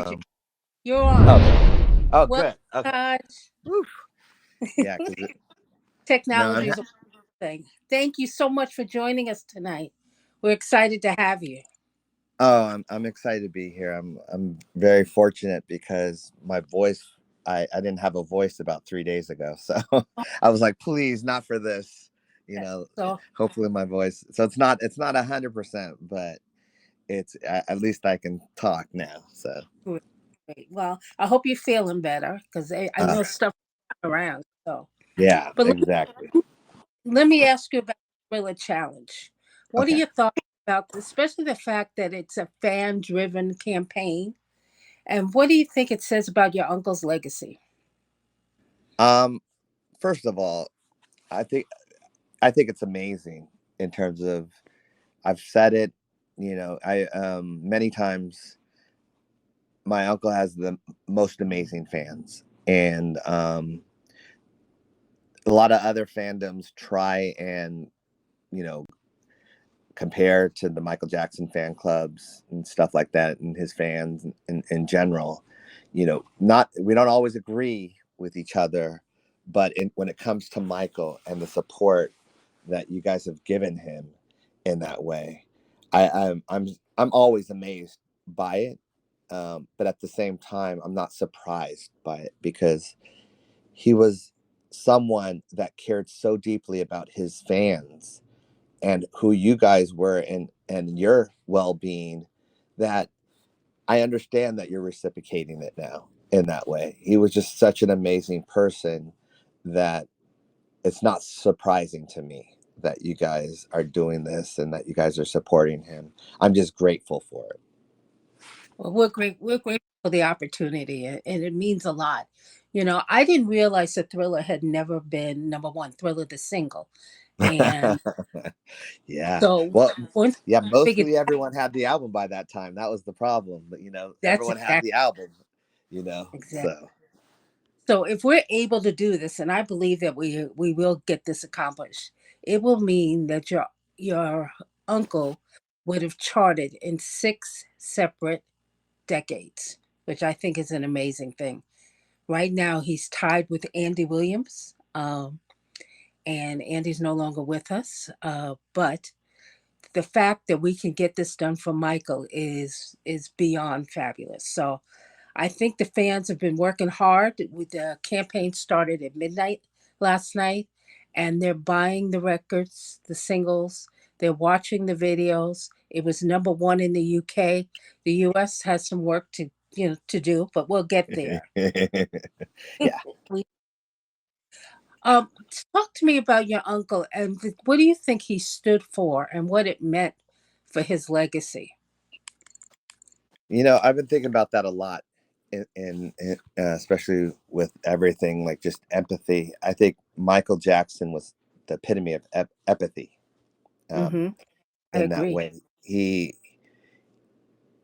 Um, You're on. oh, Well, good. Okay. gosh, Whew. Yeah, because no, technology is a thing. Thank you so much for joining us tonight. We're excited to have you. I'm excited to be here. I'm very fortunate because my voice, I didn't have a voice about 3 days ago, so I was like, please, not for this. So, Hopefully my voice. So it's not 100%, but it's at least I can talk now. So great. Great. Well, I hope you're feeling better because I uh, know stuff around. So, yeah, but exactly. let me ask you about the Thriller Challenge. What are Okay. your thoughts about, especially the fact that it's a fan-driven campaign, and what do you think it says about your uncle's legacy? Um, First of all, I think I think it's amazing in terms of I've said it, I many times my uncle has the most amazing fans. And a lot of other fandoms try and, you know, compare to the Michael Jackson fan clubs and stuff like that and his fans in general. Not we don't always agree with each other, but when it comes to Michael and the support that you guys have given him in that way, I'm always amazed by it. But at the same time, I'm not surprised by it because he was someone that cared so deeply about his fans and who you guys were and your well-being, that I understand that you're reciprocating it now in that way. He was just such an amazing person that it's not surprising to me that you guys are doing this and that you guys are supporting him. I'm just grateful for it. Well, we're grateful for the opportunity, and it means a lot. I didn't realize that Thriller had never been number one. Thriller the single, and Yeah. so Well, once yeah, I figured mostly everyone had the album by that time. That was the problem. But that's everyone had exactly the album, exactly. so So if we're able to do this, and I believe that we will get this accomplished, it will mean that your uncle would have charted in six separate decades, which I think is an amazing thing. Right now, he's tied with Andy Williams, and Andy's no longer with us. But the fact that we can get this done for Michael is beyond fabulous. So I think the fans have been working hard. With the campaign started at midnight last night, and they're buying the records, the singles. They're watching the videos. It was number one in the UK. The US has some work to do, but we'll get there. yeah. We talk to me about your uncle and what do you think he stood for and what it meant for his legacy. I've been thinking about that a lot, especially with everything like just empathy. I think Michael Jackson was the epitome of empathy. Um, Mm-hmm. I in that agree. way,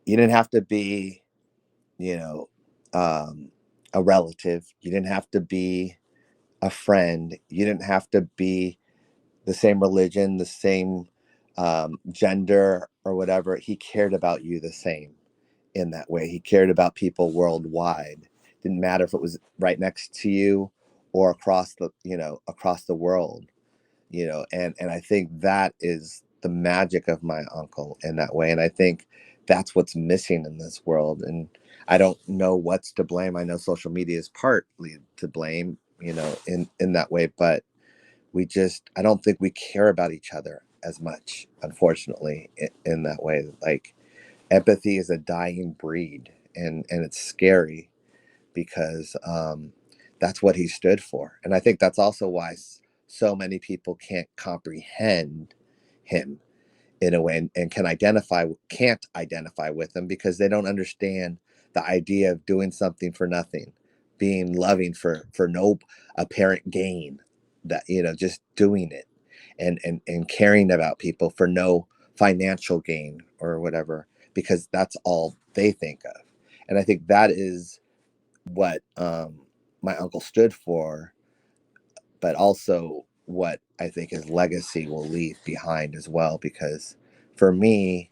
you didn't have to be, you know, um, a relative. You didn't have to be a friend. You didn't have to be the same religion, the same gender, or whatever. He cared about you the same in that way. He cared about people worldwide. Didn't matter if it was right next to you or across the world. And I think that is the magic of my uncle in that way. And I think that's what's missing in this world. And I don't know what's to blame. I know social media is partly to blame, in that way, but I don't think we care about each other as much, unfortunately, in that way. Like, empathy is a dying breed, and it's scary because that's what he stood for. And I think that's also why so many people can't comprehend him in a way, and can't identify with him because they don't understand the idea of doing something for nothing, being loving for no apparent gain, that just doing it and caring about people for no financial gain or whatever, because that's all they think of. And I think that is what my uncle stood for, but also what I think his legacy will leave behind as well. Because for me,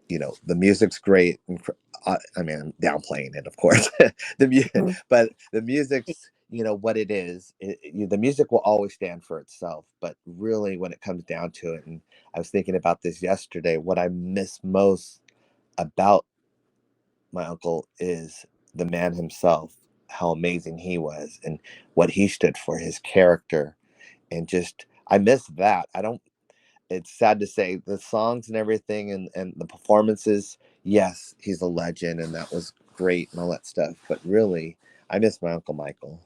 the music's great, and I mean, I'm downplaying it, of course. Mhm. But the music's, what it is. The music will always stand for itself. But really, when it comes down to it, and I was thinking about this yesterday, what I miss most about my uncle is the man himself, how amazing he was, and what he stood for, his character, and just I miss that. I don't. It's sad to say the songs and everything and the performances. Yes, he's a legend, and that was great and all that stuff. But really, I miss my Uncle Michael.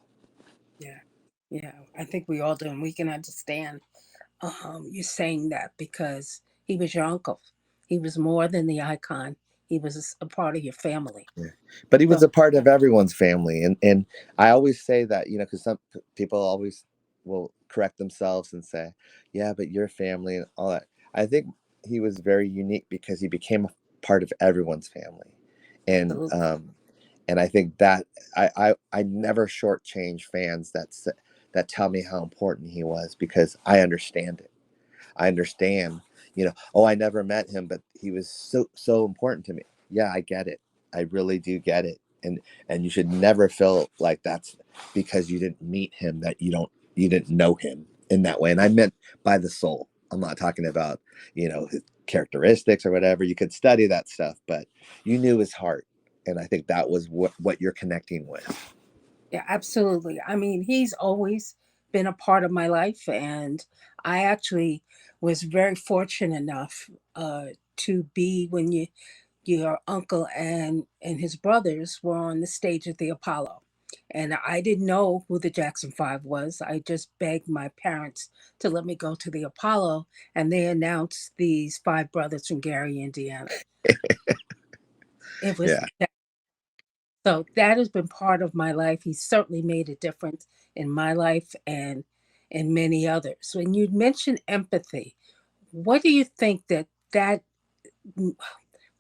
Yeah, yeah. I think we all do, and we can understand you saying that because he was your uncle. He was more than the icon. He was a part of your family. Yeah. But he So was a part of everyone's family, and I always say that, because some people always will correct themselves and say, "Yeah, but your family and all that." I think he was very unique because he became a part of everyone's family, and absolutely, I think that I never shortchange fans that tell me how important he was because I understand it. I understand, oh, I never met him, but he was so important to me. Yeah, I get it. I really do get it. And you should never feel like that's because you didn't meet him that you didn't know him in that way. And I meant by the soul. I'm not talking about, his characteristics or whatever. You could study that stuff, but you knew his heart. And I think that was what you're connecting with. yeah, absolutely. I mean, he's always been a part of my life, and I actually was very fortunate enough to be when your uncle and his brothers were on the stage at the Apollo. And I didn't know who the Jackson Five was. I just begged my parents to let me go to the Apollo, and they announced these five brothers from Gary, Indiana. It was Yeah. so that has been part of my life. He certainly made a difference in my life and in many others. When you mention empathy, what do you think that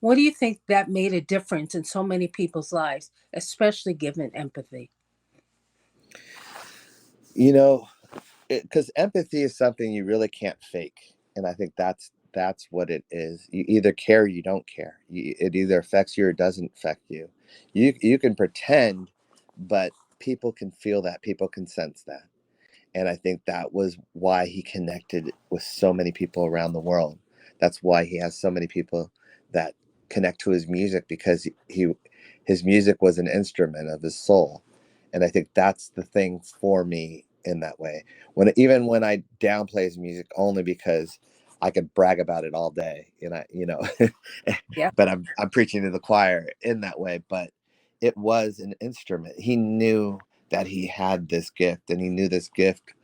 what do you think that made a difference in so many people's lives, especially given empathy? You know, because empathy is something you really can't fake, and I think that's what it is. You either care or you don't care. It either affects you or doesn't affect you. You can pretend, but people can feel that, people can sense that. And I think that was why he connected with so many people around the world. That's why he has so many people that connect to his music, because his music was an instrument of his soul. And I think that's the thing for me in that way. When I downplay his music only because I could brag about it all day, Yeah, but I'm preaching to the choir in that way. But it was an instrument. He knew that he had this gift, and he knew this gift,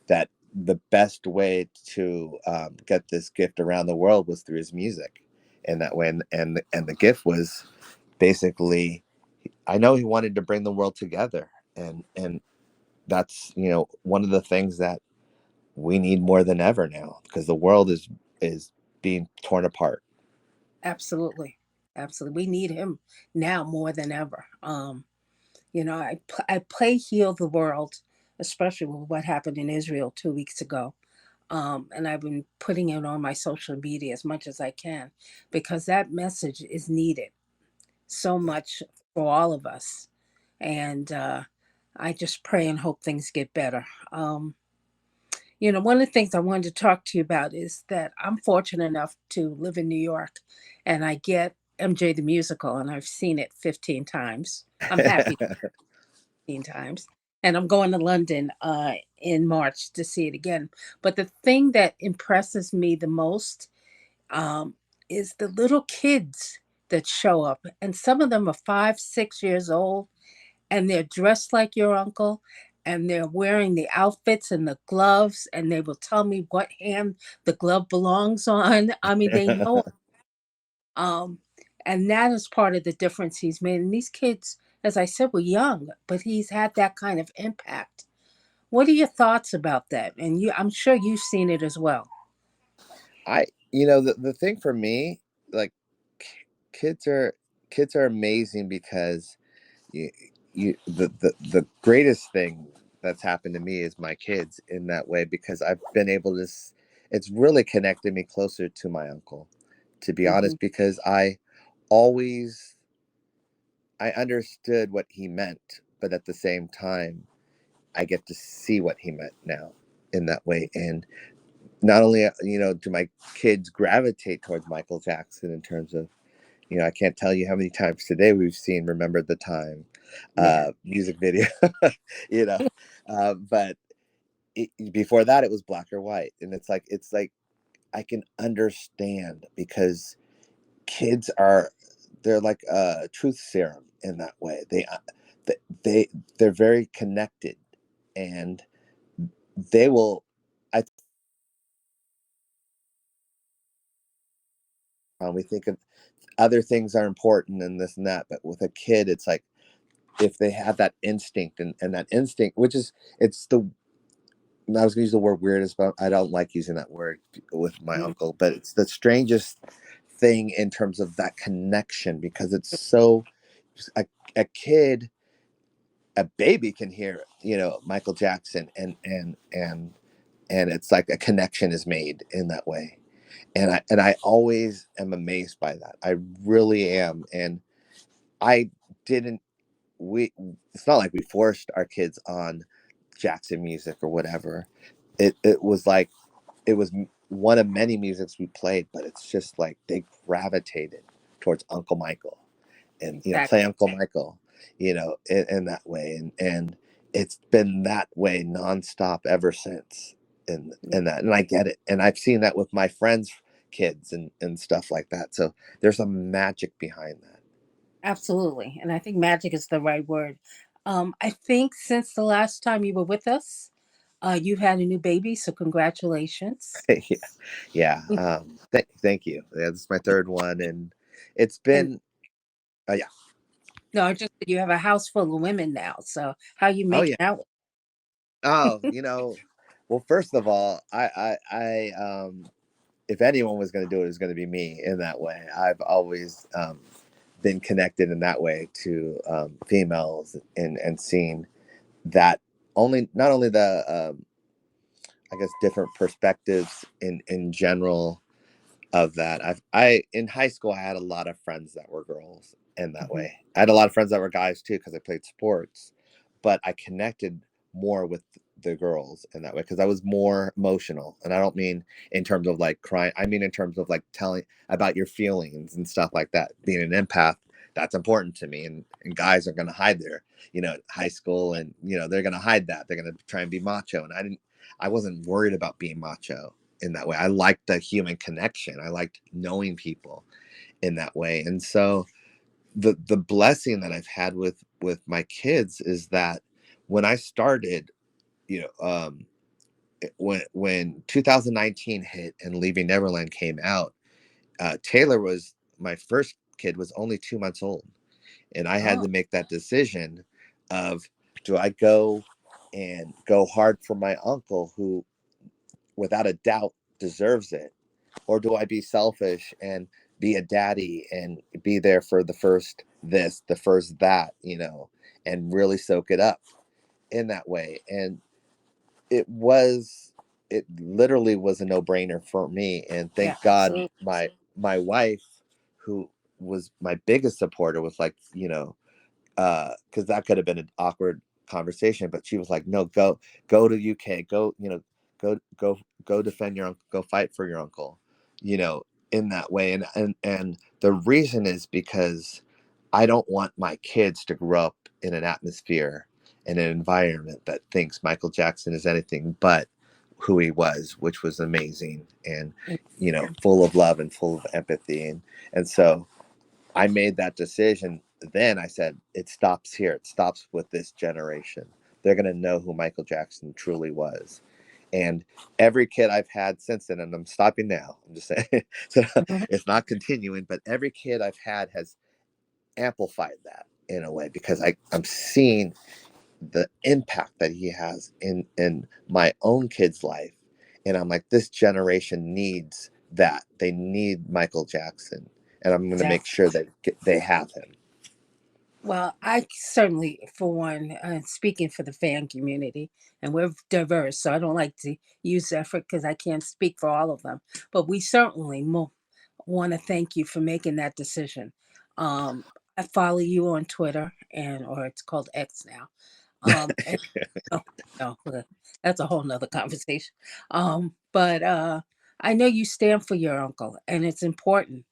that the best way to get this gift around the world was through his music in that way. And the gift was basically, I know he wanted to bring the world together, and that's, one of the things that we need more than ever now, because the world is being torn apart. absolutely. Absolutely. We need him now more than ever. I play Heal the World, especially with what happened in Israel 2 weeks ago. And I've been putting it on my social media as much as I can because that message is needed so much for all of us. And I just pray and hope things get better. One of the things I wanted to talk to you about is that I'm fortunate enough to live in New York and I get MJ the musical and I've seen it 15 times. I'm happy 15 times. And I'm going to London in March to see it again. But the thing that impresses me the most um, is the little kids that show up. And some of them are 5, 6 years old and they're dressed like your uncle and they're wearing the outfits and the gloves and they will tell me what hand the glove belongs on. I mean, they know. Um, and that is part of the difference he's made. And these kids, as I said, were young, but he's had that kind of impact. What are your thoughts about that? And I'm sure you've seen it as well. I the thing for me, like, kids are amazing because you, the greatest thing that's happened to me is my kids in that way, because I've been able to it's really connected me closer to my uncle, to be Hmm. honest, because I always I understood what he meant, but at the same time, I get to see what he meant now in that way. And not only, do my kids gravitate towards Michael Jackson in terms of, I can't tell you how many times today we've seen "Remember the Time" Yeah. music video, you know. But before that, it was black or white, and it's like I can understand because kids are they're like a truth serum in that way. They they're very connected, and they will. I we think of other things are important and this and that, but with a kid, it's like if they have that instinct and that instinct, which is it's the I was gonna use the word weirdest, but I don't like using that word with my Mhm. uncle. But it's the strangest thing in terms of that connection because it's so a, a kid, a baby can hear, Michael Jackson and it's like a connection is made in that way. And I always am amazed by that. I really am. And I didn't we it's not like we forced our kids on Jackson music or whatever. It was like it was one of many musics we played, but it's just like they gravitated towards Uncle Michael and play Exactly. Uncle Michael, in that way, and it's been that way nonstop ever since. And that, and I get it, and I've seen that with my friends' kids and stuff like that. So there's a magic behind that. Absolutely. And I think magic is the right word. I think since the last time you were with us, you've had a new baby, so congratulations. Yeah, yeah. Thank you. Yeah, this is my third one, and it's And been. Yeah. no, I just you have a house full of women now. So how you Oh making yeah. out? Oh, well, first of all, if anyone was going to do it, it was going to be me in that way. I've always been connected in that way to females and seen that not only the I guess different perspectives in general of that. I in high school I had a lot of friends that were girls in that Mhm. way. I had a lot of friends that were guys too because I played sports, but I connected more with the girls in that way because I was more emotional, and I don't mean in terms of like crying. I mean in terms of like telling about your feelings and stuff like that. Being an empath, that's important to me, and guys are going to hide their high school, and they're going to hide that. They're going to try and be macho, and I wasn't worried about being macho in that way. I liked the human connection. I liked knowing people in that way. And so the blessing that I've had with my kids is that when I started, you know, when 2019 hit and Leaving Neverland came out, Taylor was my first kid was only 2 months old, and I had Oh, to make that decision of do I go hard for my uncle who without a doubt deserves it, or do I be selfish and be a daddy and be there for the first this, the first that, and really soak it up in that way? And it was, it literally was a no brainer for me. And yeah, thank God absolutely. my wife, who was my biggest supporter, was like, because that could have been an awkward conversation, but she was like, no, go to UK, go, go defend your uncle, go fight for your uncle, you know in that way. And the reason is because I don't want my kids to grow up in an atmosphere, in an environment that thinks Michael Jackson is anything but who he was, which was amazing, and full of love and full of empathy. And so I made that decision. Then I said, it stops here. It stops with this generation. They're going to know who Michael Jackson truly was. And every kid I've had since then, and I'm stopping now, I'm just saying, so Mhm. it's not continuing, but every kid I've had has amplified that in a way because I'm seeing the impact that he has in my own kid's life. And I'm like, this generation needs that. They need Michael Jackson, and I'm going to make Exactly. sure that they have him. Well, I certainly, for one, speaking for the fan community, and we're diverse, so I don't like to use effort because I can't speak for all of them. But we certainly want to thank you for making that decision. Um, I follow you on Twitter, and or it's called X now. And oh no, that's a whole nother conversation. But I know you stand for your uncle, and it's important.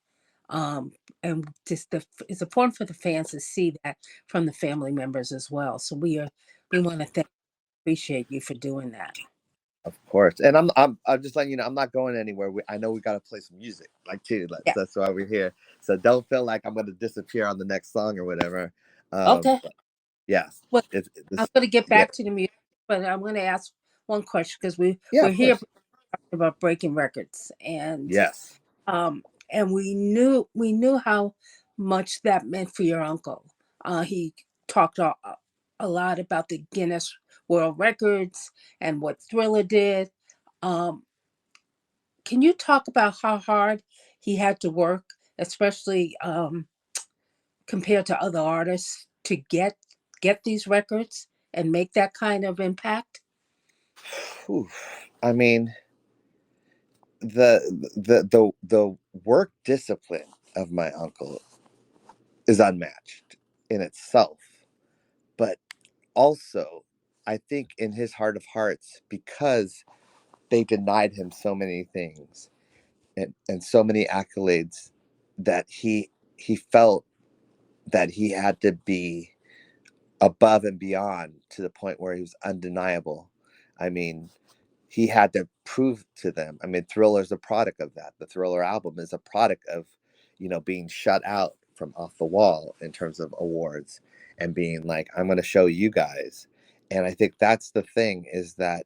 Um, and just it's important for the fans to see that from the family members as well. So we want to appreciate you for doing that. Of course, and I'm just letting you know I'm not going anywhere. I know we got to play some music, like too. Yeah. That's why we're here. So don't feel like I'm going to disappear on the next song or whatever. Okay. But yes, Well, I'm this. going to get Yeah, back to the music, but I'm going to ask one question because yeah, we're of here course. about breaking records, Yes. um, and we knew how much that meant for your uncle. He talked a lot about the Guinness World Records and what Thriller did. Um, can you talk about how hard he had to work, especially compared to other artists, to get these records and make that kind of impact? Whew. I mean, the the work discipline of my uncle is unmatched in itself, but also I think in his heart of hearts, because they denied him so many things and so many accolades, that he felt that he had to be above and beyond to the point where he was undeniable. I mean, he had to prove to them. I mean, Thriller's a product of that. The Thriller album is a product of, being shut out from off the wall in terms of awards and being like, I'm going to show you guys. And I think that's the thing, is that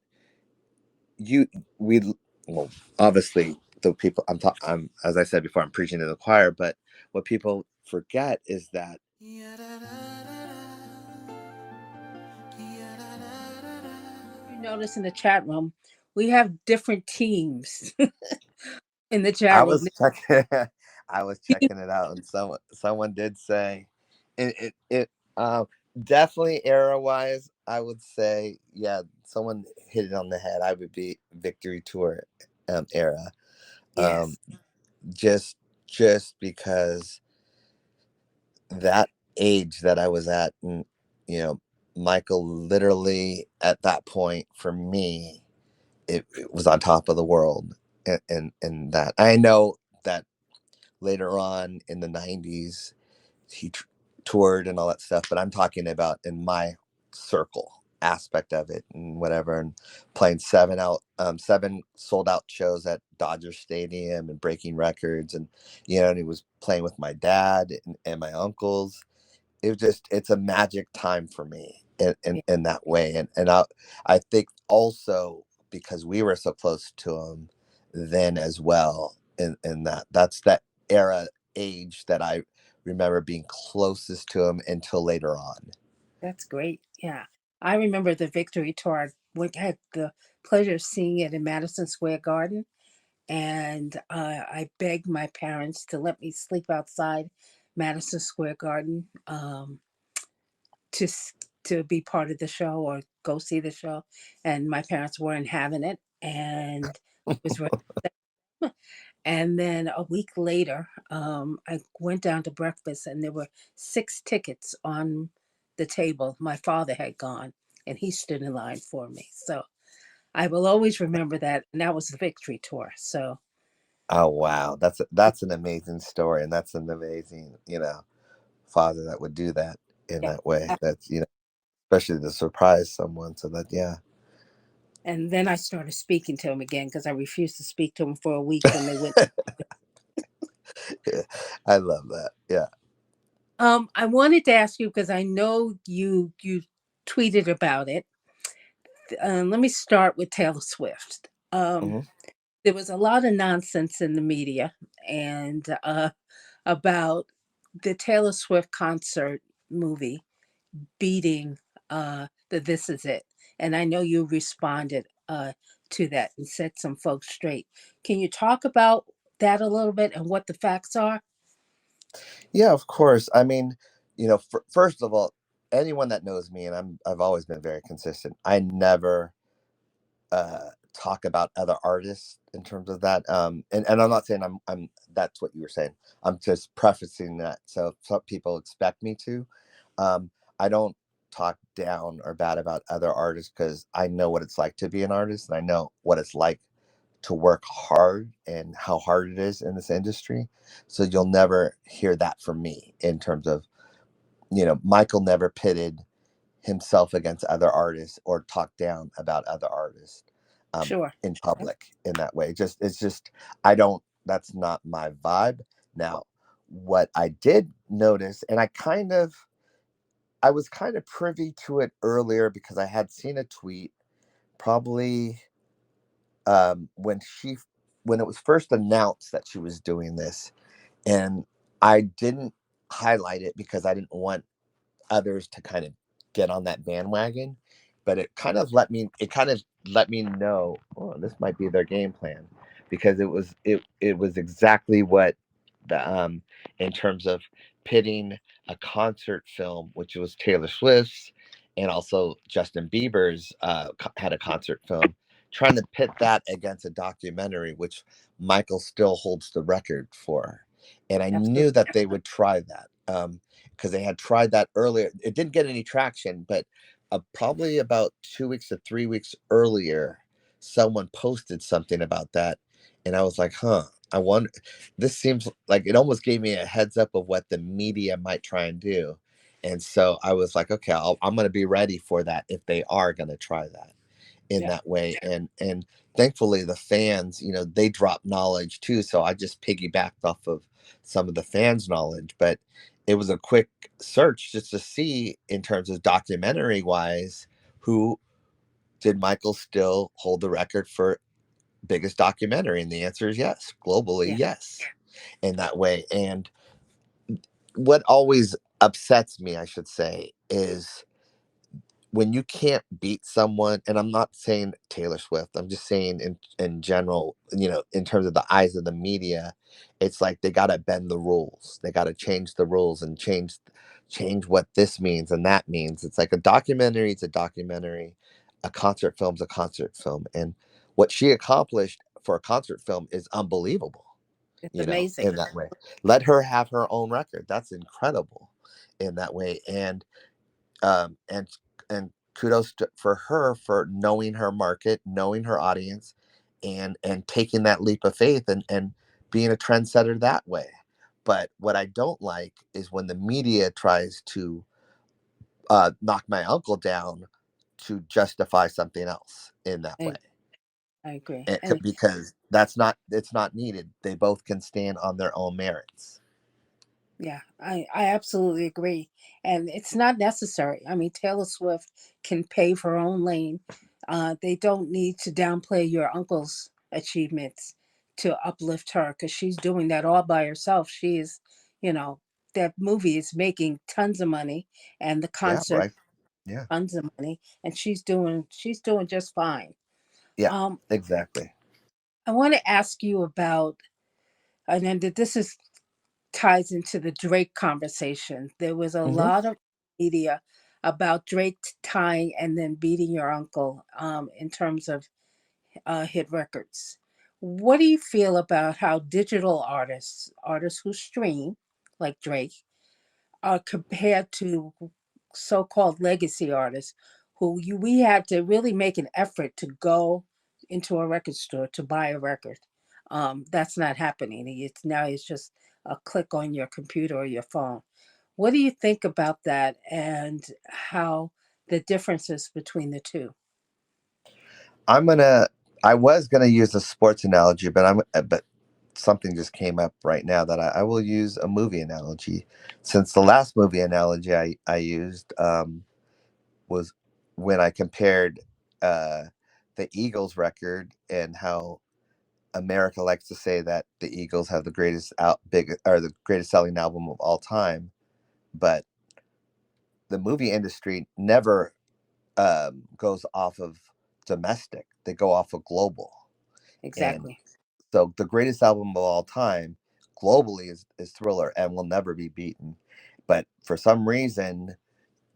you we well, obviously the people I'm, as I said before, I'm preaching to the choir, but what people forget is that You notice in the chat room, we have different teams in the I chat room. was checking I was checking it out, and someone did say it definitely era wise, I would say, yeah, someone hit it on the head. I would be Victory Tour era. Um Yes, just just because that age that I was at, and you know, Michael literally at that point for me, it was on top of the world, and that I know that later on in the '90s he toured and all that stuff, but I'm talking about in my circle aspect of it and whatever, and playing seven sold out shows at Dodger Stadium and breaking records, and and he was playing with my dad and my uncles. It's a magic time for me yeah, in that way, and I think also because we were so close to him then as well, in that's that era age that I remember being closest to him until later on. that's great. Yeah, I remember the Victory Tour. We had the pleasure of seeing it in Madison Square Garden, and I begged my parents to let me sleep outside Madison Square Garden, to to be part of the show or go see the show, and my parents weren't having it, and I was very upset. And then a week later, I went down to breakfast, and there were 6 tickets on the table. My father had gone, and he stood in line for me. So I will always remember that, and that was the Victory Tour. So Oh wow, that's an amazing story, and that's an amazing father that would do that in yeah. that way. That's especially to surprise someone. So that, yeah. And then I started speaking to him again because I refused to speak to him for a week when they went. I love that. Yeah. I wanted to ask you because I know you tweeted about it. Let me start with Taylor Swift. Hmm. There was a lot of nonsense in the media and about the Taylor Swift concert movie beating the This Is It, and I know you responded to that and set some folks straight. Can you talk about that a little bit and what the facts are? Yeah, of course. I mean, first of all, anyone that knows me, and I've always been very consistent. I never talk about other artists in terms of that. And I'm not saying I'm that's what you were saying. I'm just prefacing that so some people expect me to. Um, I don't talk down or bad about other artists because I know what it's like to be an artist, and I know what it's like to work hard and how hard it is in this industry. So you'll never hear that from me in terms of, Michael never pitted himself against other artists or talk down about other artists um, Sure. in public in that way. It's just I don't. That's not my vibe. Now, what I did notice, and I was kind of privy to it earlier because I had seen a tweet probably when when it was first announced that she was doing this, and I didn't highlight it because I didn't want others to kind of get on that bandwagon, but it kind of let me know, oh, this might be their game plan, because it was exactly what the in terms of pitting a concert film, which was Taylor Swift's, and also Justin Bieber's had a concert film, trying to pit that against a documentary, which Michael still holds the record for. And I Absolutely. knew that they would try that. Because they had tried that earlier. It didn't get any traction, but probably about 2 weeks to 3 weeks earlier, someone posted something about that, and I was like, "Huh, I wonder." This seems like it almost gave me a heads up of what the media might try and do, and so I was like, "Okay, I'm going to be ready for that if they are going to try that in Yeah. that way." And thankfully, the fans, they drop knowledge too, so I just piggybacked off of some of the fans' knowledge, but it was a quick search just to see in terms of documentary wise who did Michael still hold the record for biggest documentary, and the answer is yes, globally, Yeah. yes, in that way. And what always upsets me, I should say, is when you can't beat someone. And I'm not saying Taylor Swift, I'm just saying in general, in terms of the eyes of the media, it's like they got to bend the rules, they got to change the rules and change what this means and that means. It's like a documentary, it's a documentary, a concert film's a concert film, and what she accomplished for a concert film is unbelievable, It's amazing. in that way. Let her have her own record, that's incredible in that way. And and kudos for her for knowing her market, knowing her audience, and taking that leap of faith and being a trendsetter that way. But what I don't like is when the media tries to knock my uncle down to justify something else in that way. I, I agree. And Because it's not needed. They both can stand on their own merits. yeah, I absolutely agree. And it's not necessary. I mean, Taylor Swift can pave her own lane. They don't need to downplay your uncle's achievements to uplift her because she's doing that all by herself. She is, you know, that movie is making tons of money and the Yeah, concert right. Yeah. tons of money and she's doing just fine. Yeah, Um, exactly. I want to ask you about, and then this is ties into the Drake conversation. There was a Hmm. lot of media about Drake tying and then beating your uncle in terms of hit records. What do you feel about how digital artists who stream, like Drake, are compared to so-called legacy artists we had to really make an effort to go into a record store to buy a record. That's not happening. It's just a click on your computer or your phone. What do you think about that and how the differences between the two? I'm gonna. I was gonna use a sports analogy, but something just came up right now that I will use a movie analogy. Since the last movie analogy I used was when I compared uh, the Eagles record and how America likes to say that the Eagles have the greatest the greatest selling album of all time, but the movie industry never goes off of domestic; they go off of global. And Exactly. so the greatest album of all time globally is Thriller and will never be beaten. But for some reason,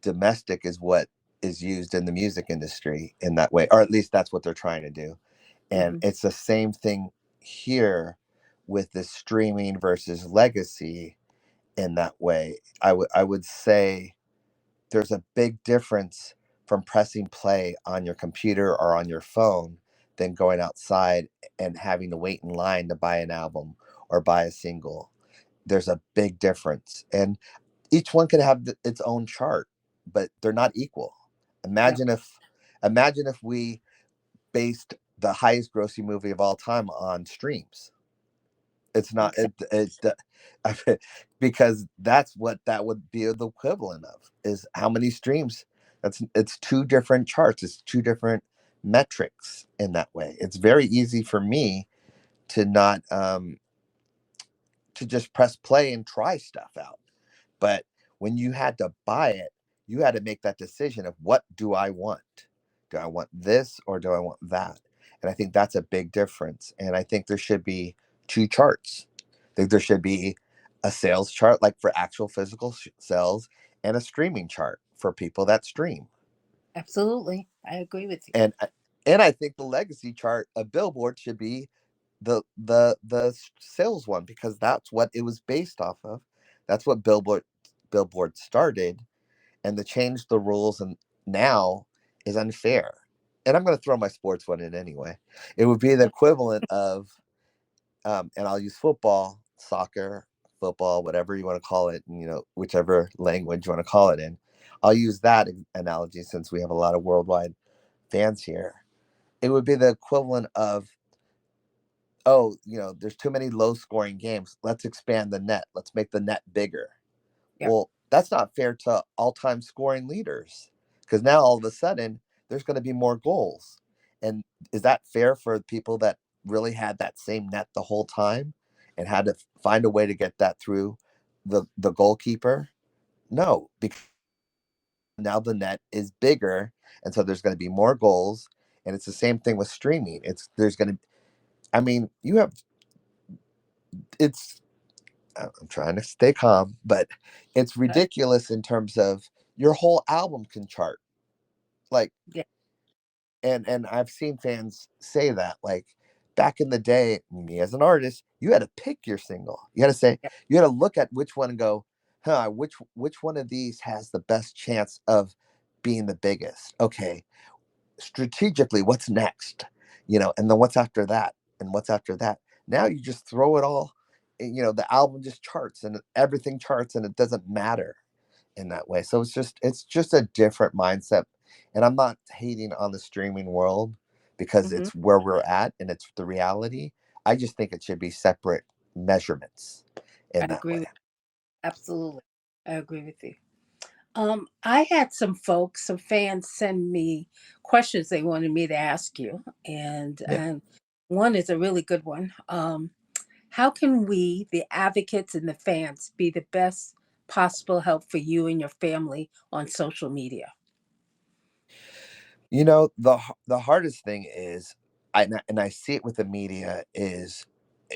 domestic is what is used in the music industry in that way, or at least that's what they're trying to do. And Hmm. it's the same thing here with the streaming versus legacy in that way. I would say there's a big difference from pressing play on your computer or on your phone than going outside and having to wait in line to buy an album or buy a single. There's a big difference. And each one can have its own chart, but they're not equal. Yeah, Imagine if imagine if we based the highest grossing movie of all time on streams. It's not exactly. because that's what that would be the equivalent of is how many streams. It's two different charts. It's two different metrics in that way. It's very easy for me to not to just press play and try stuff out. But when you had to buy it, you had to make that decision of what do I want? Do I want this or do I want that? And I think that's a big difference. And I think there should be two charts. I think there should be a sales chart, like for actual physical sales, and a streaming chart for people that stream. Absolutely. I agree with you. And and I think the legacy chart of Billboard should be the sales one because that's what it was based off of. That's what Billboard started, and to change the rules and now is unfair. And I'm going to throw my sports one in anyway. It would be the equivalent of, and I'll use football, soccer, football, whatever you want to call it, and, whichever language you want to call it in. I'll use that analogy since we have a lot of worldwide fans here. It would be the equivalent of, oh, there's too many low scoring games. Let's expand the net. Let's make the net bigger. Yeah. Well, that's not fair to all time scoring leaders because now all of a sudden there's going to be more goals. And is that fair for people that really had that same net the whole time and had to find a way to get that through the goalkeeper? No, because now the net is bigger. And so there's going to be more goals. And it's the same thing with streaming. There's going to, I mean, it's, I'm trying to stay calm, but it's ridiculous in terms of your whole album can chart. Like, Yeah. and I've seen fans say that, like, back in the day, me as an artist, you had to pick your single. You had to say, Yeah. you had to look at which one and go, huh, which one of these has the best chance of being the biggest? Okay, strategically, what's next? And then what's after that? And what's after that? Now you just throw it all, the album just charts and everything charts and it doesn't matter in that way. So it's just a different mindset. And I'm not hating on the streaming world because Hmm. it's where we're at and it's the reality. I just think it should be separate measurements I in that agree way. with absolutely. I agree with you. I had some fans send me questions they wanted me to ask you, and Yeah. one is a really good one. How can we, the advocates and the fans, be the best possible help for you and your family on social media? The hardest thing is, and I see it with the media is,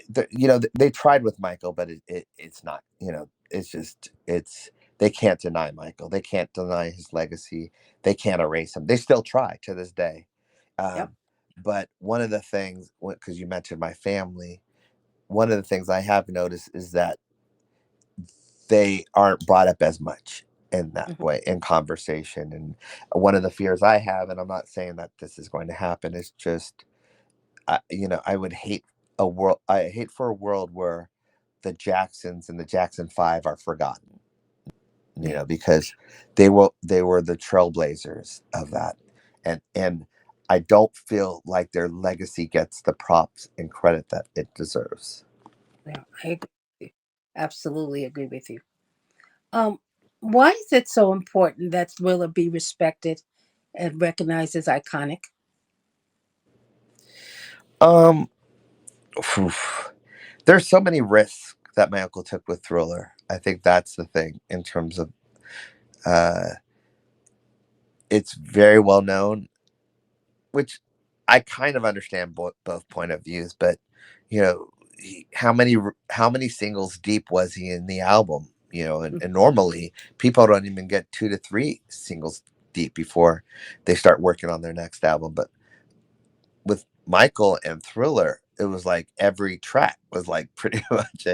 they tried with Michael, but it's not. It's just they can't deny Michael. They can't deny his legacy. They can't erase him. They still try to this day. Yep. Um, but one of the things, because you mentioned my family, one of the things I have noticed is that they aren't brought up as much in that Hmm. way in conversation. And one of the fears I have, and I'm not saying that this is going to happen, is just, I would hate I hate for a world where the Jacksons and the Jackson Five are forgotten, Yeah. because they were the trailblazers of that. And I don't feel like their legacy gets the props and credit that it deserves. Yeah. I agree with you. Absolutely agree with you. Um, why is it so important that Thriller be respected and recognized as iconic? Um, there's so many risks that my uncle took with Thriller. I think that's the thing in terms of, uh, it's very well known, which I kind of understand both point of views, but you know, how many singles deep was he in the album? And normally people don't even get 2 to 3 singles deep before they start working on their next album. But with Michael and Thriller, it was like every track was like pretty much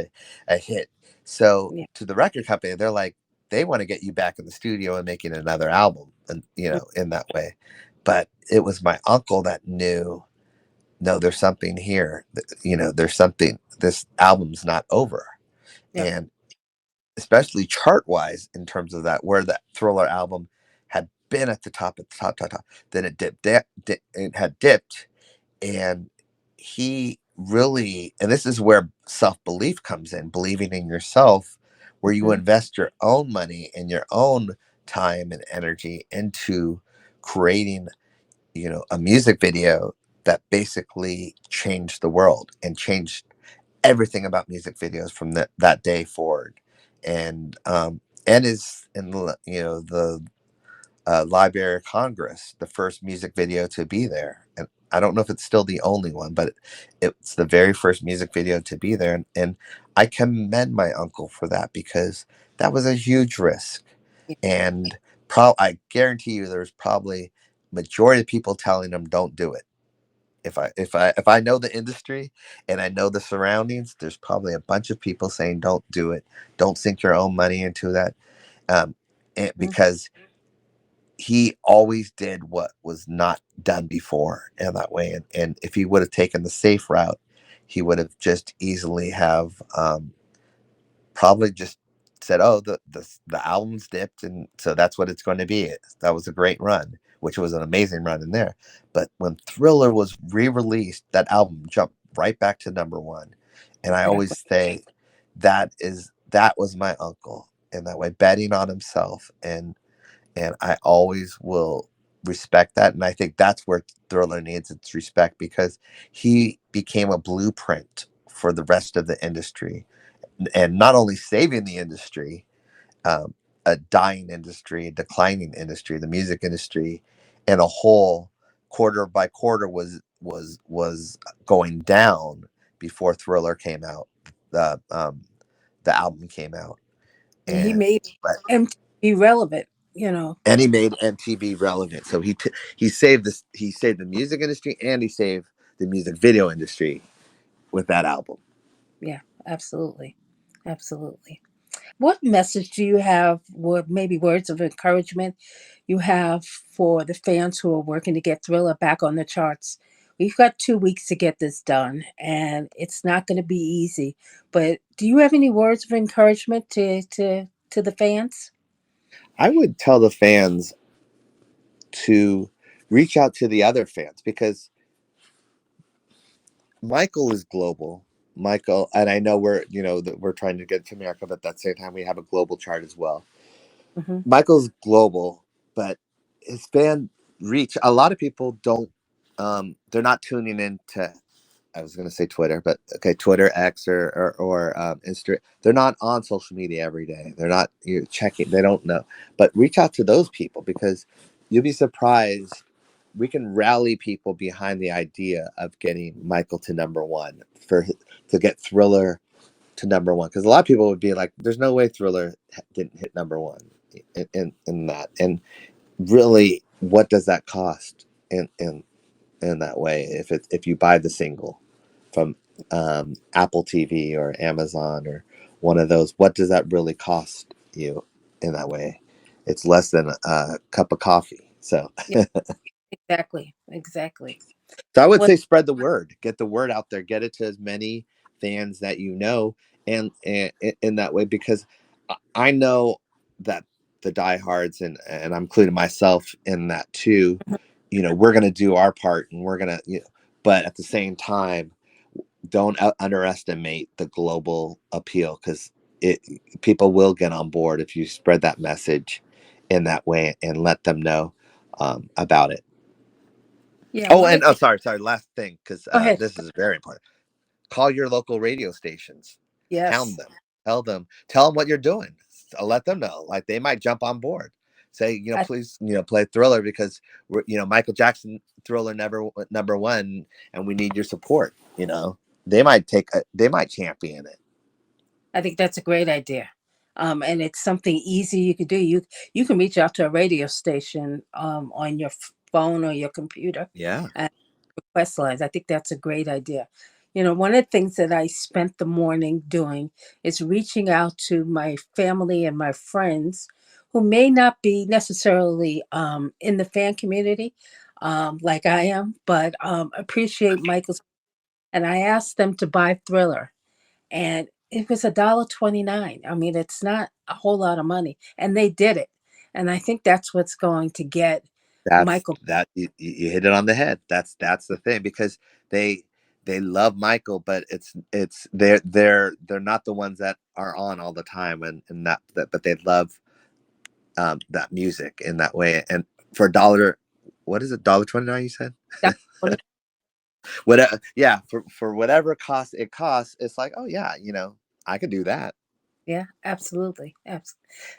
a hit. So Yeah. to the record company, they're like, they want to get you back in the studio and making another album, and Mm. in that way. But it was my uncle that knew, no, there's something here. There's something. This album's not over, Yep. and especially chart wise in terms of that, where that Thriller album had been at the top, at the top, top, top. Then it dipped. It had dipped, and he really, and this is where self belief comes in, believing in yourself, where you Mhm. invest your own money and your own time and energy into creating, a music video that basically changed the world and changed everything about music videos from that day forward. And is in the Library of Congress, the first music video to be there. And I don't know if it's still the only one, but it's the very first music video to be there. And I commend my uncle for that, because that was a huge risk. Yeah. And I guarantee you there's probably majority of people telling him don't do it. If I know the industry and I know the surroundings, there's probably a bunch of people saying don't do it. Don't sink your own money into that. Um, Mhm. because he always did what was not done before in that way. And if he would have taken the safe route, he would have just easily have probably just said, "Oh, the album's dipped, and so that's what it's going to be." That was a great run, which was an amazing run in there. But when Thriller was re-released, that album jumped right back to number one. And I Exactly. always say that was my uncle in that way, betting on himself, and I always will respect that. And I think that's where Thriller needs its respect, because he became a blueprint for the rest of the industry, and not only saving the industry, um, a dying industry, a declining industry, the music industry, and a whole quarter by quarter was going down before Thriller came out. The album came out, And he and made but MTV relevant, you know. and he made MTV relevant. So he saved this. He saved the music industry, and he saved the music video industry with that album. Yeah, absolutely. Absolutely. What message do you have, or maybe words of encouragement you have for the fans who are working to get Thriller back on the charts? We've got 2 weeks to get this done, and it's not going to be easy. But do you have any words of encouragement to the fans? I would tell the fans to reach out to the other fans, because Michael is global. Michael, and I know we're trying to get to America, but at the same time we have a global chart as well. Hmm. Michael's global, but his fan reach. A lot of people don't. They're not tuning into. I was going to say Twitter, but okay, Twitter, X, or Insta. They're not on social media every day. They're not checking. They don't know. But reach out to those people, because you'll be surprised. We can rally people behind the idea of getting Michael to number one, to get Thriller to number one, because a lot of people would be like, "There's no way Thriller didn't hit number one in that." And really, what does that cost in that way, if you buy the single from Apple TV or Amazon or one of those? What does that really cost you in that way? It's less than a cup of coffee. So Yeah, exactly, exactly. So I would What? say spread the word, get the word out there, get it to as many fans that you know, and in that way, because I know that the diehards, and I'm including myself in that too. We're gonna do our part, and we're gonna, but at the same time, don't underestimate the global appeal, because it people will get on board if you spread that message in that way and let them know about it. Yeah, Oh, my and sorry. Last thing, because go ahead. this is very important. Call your local radio stations. Hound Yes, them. Tell them what you're doing. Let them know. Like, they might jump on board. Say, I, please, play Thriller, because Michael Jackson Thriller never went number one, and we need your support. They might champion it. I think that's a great idea. And it's something easy you could do. You can reach out to a radio station on your phone or your computer, Yeah. request lines. I think that's a great idea. You know, one of the things that I spent the morning doing is reaching out to my family and my friends who may not be necessarily in the fan community like I am, but appreciate Michael's. And I asked them to buy Thriller, and it was $1.29. I mean, it's not a whole lot of money, and they did it. And I think that's what's going to get That's Michael. that you hit it on the head. That's the thing, because they they love Michael, but it's they're not the ones that are on all the time, and that but they love that music in that way. And for a dollar, what is it, $1.29 you said? Whatever, yeah, for whatever cost it costs, it's like, oh yeah, I could do that. Yeah, absolutely.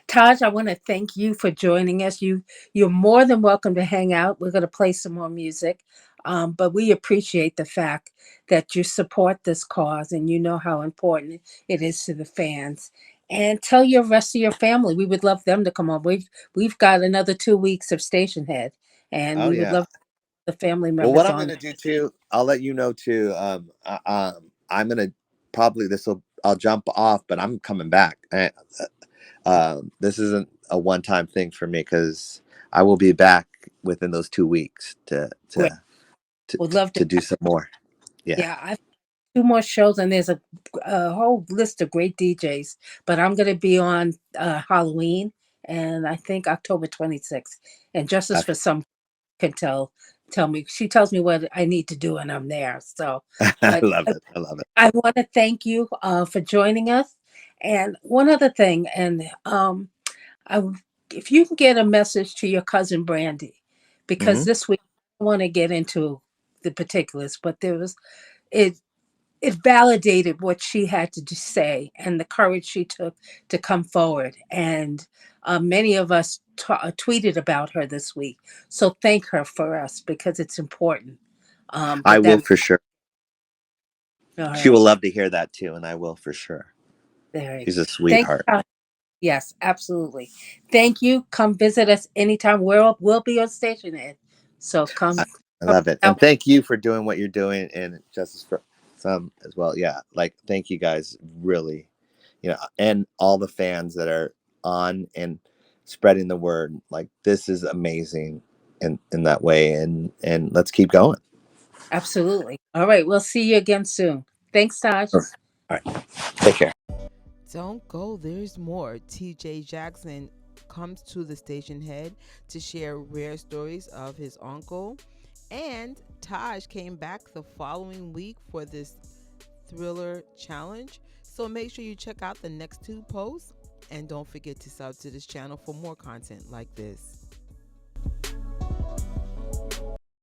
Taj, I want to thank you for joining us. You're more than welcome to hang out. We're going to play some more music. But we appreciate the fact that you support this cause and you know how important it is to the fans. And tell your rest of your family. We would love them to come on. We've got another 2 weeks of Stationhead, and Oh we would yeah. love the family Well, what members I'm on. gonna do too, I'll let you know too. I'm gonna probably this will I'll jump off, but I'm coming back. This isn't a one-time thing for me, because I will be back within those 2 weeks Great. Would love to. to do some more. Yeah, Yeah, I 2 more shows, and there's a whole list of great DJs. But I'm going to be on Halloween, and I think October 26th. And Justice that's for Some can tell me. She tells me what I need to do, and I'm there. So, I but love it. I love it. I want to thank you for joining us. And one other thing, and I, if you can get a message to your cousin Brandy, because Hmm. this week I want to get into the particulars, but it it validated what she had to say and the courage she took to come forward. And many of us tweeted about her this week. So thank her for us because it's important. I But will that, for sure. all She will right, love to hear that too, and I will for sure. there. She's a Thank sweetheart. you. Yes, absolutely. Thank you. Come visit us anytime. We'll be on Stationhead. So I, I come love it, and out. thank you for doing what you're doing, and Justice for Some as well. Yeah, like thank you guys, really, and all the fans that are on and spreading the word. Like, this is amazing in that way, and let's keep going. Absolutely. All right. We'll see you again soon. Thanks, Taj. All right, take care. Don't go, there's more. TJ Jackson comes to the station head to share rare stories of his uncle. And Taj came back the following week for this thriller challenge. So make sure you check out the next two posts. And don't forget to sub to this channel for more content like this.